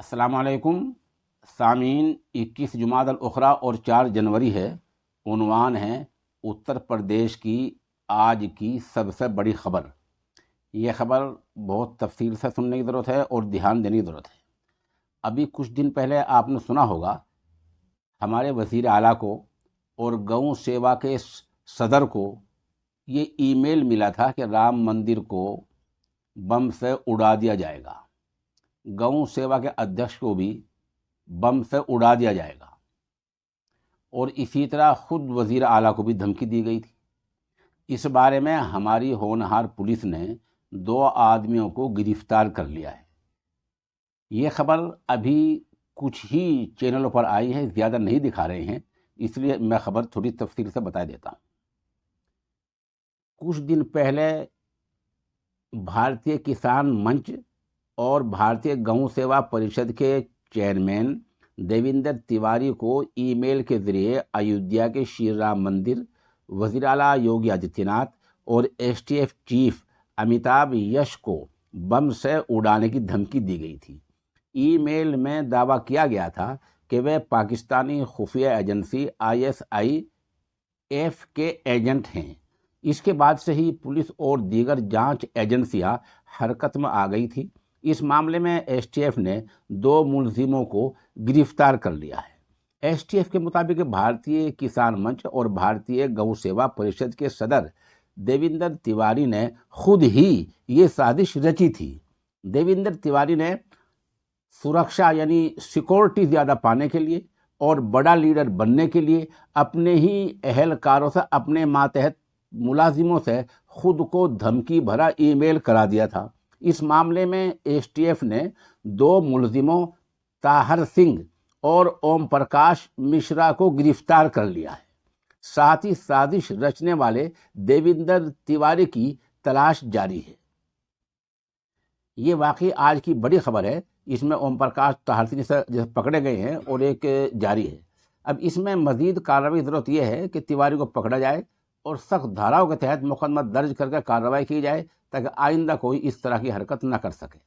السلام علیکم سامعین، 21 جمادی الاخری اور 4 جنوری ہے۔ عنوان ہے اتر پردیش کی آج کی سب سے بڑی خبر۔ یہ خبر بہت تفصیل سے سننے کی ضرورت ہے اور دھیان دینے کی ضرورت ہے۔ ابھی کچھ دن پہلے آپ نے سنا ہوگا ہمارے وزیر اعلیٰ کو اور گؤں سیوا کے صدر کو یہ ای میل ملا تھا کہ رام مندر کو بم سے اڑا دیا جائے گا، گؤں سیوا کے ادھیکش کو بھی بم سے اڑا دیا جائے گا، اور اسی طرح خود وزیر اعلیٰ کو بھی دھمکی دی گئی تھی۔ اس بارے میں ہماری ہونہار پولیس نے 2 آدمیوں کو گرفتار کر لیا ہے۔ یہ خبر ابھی کچھ ہی چینلوں پر آئی ہے، زیادہ نہیں دکھا رہے ہیں، اس لیے میں خبر تھوڑی تفصیل سے بتا دیتا ہوں۔ کچھ دن پہلے بھارتیہ کسان منچ اور بھارتیہ گؤں سیوا پریشد کے چیئرمین دیویندر تیواری کو ای میل کے ذریعے ایودھیا کے شری رام مندر، وزیر اعلیٰ یوگی آدتیہ ناتھ اور S T F chief Amitabh Yash کو بم سے اڑانے کی دھمکی دی گئی تھی۔ ای میل میں دعویٰ کیا گیا تھا کہ وہ پاکستانی خفیہ ایجنسی ISIF کے ایجنٹ ہیں۔ اس کے بعد سے ہی پولیس اور دیگر جانچ ایجنسیاں حرکت میں آ گئی تھی۔ اس معاملے میں ایس ٹی ایف نے 2 ملزموں کو گرفتار کر لیا ہے۔ ایس ٹی ایف کے مطابق بھارتیہ کسان منچ اور بھارتیہ گؤں سیوا پریشد کے صدر دیویندر تیواری نے خود ہی یہ سازش رچی تھی۔ دیویندر تیواری نے سرکشا یعنی سیکورٹی زیادہ پانے کے لیے اور بڑا لیڈر بننے کے لیے اپنے ہی اہلکاروں سے، اپنے ماتحت ملازموں سے خود کو دھمکی بھرا ای میل کرا دیا تھا۔ اس معاملے میں ایس ٹی ایف نے 2 ملزموں طاہر سنگھ اور اوم پرکاش مشرا کو گرفتار کر لیا ہے۔ ساتھ ہی سازش رچنے والے دیویندر تیواری کی تلاش جاری ہے۔ یہ واقعی آج کی بڑی خبر ہے۔ اس میں اوم پرکاش طاہر سنگھ سے پکڑے گئے ہیں اور ایک جاری ہے۔ اب اس میں مزید کارروائی کی ضرورت یہ ہے کہ تیواری کو پکڑا جائے اور سخت دھاراؤں کے تحت مقدمہ درج کر کے کارروائی کی جائے تاکہ آئندہ کوئی اس طرح کی حرکت نہ کر سکے۔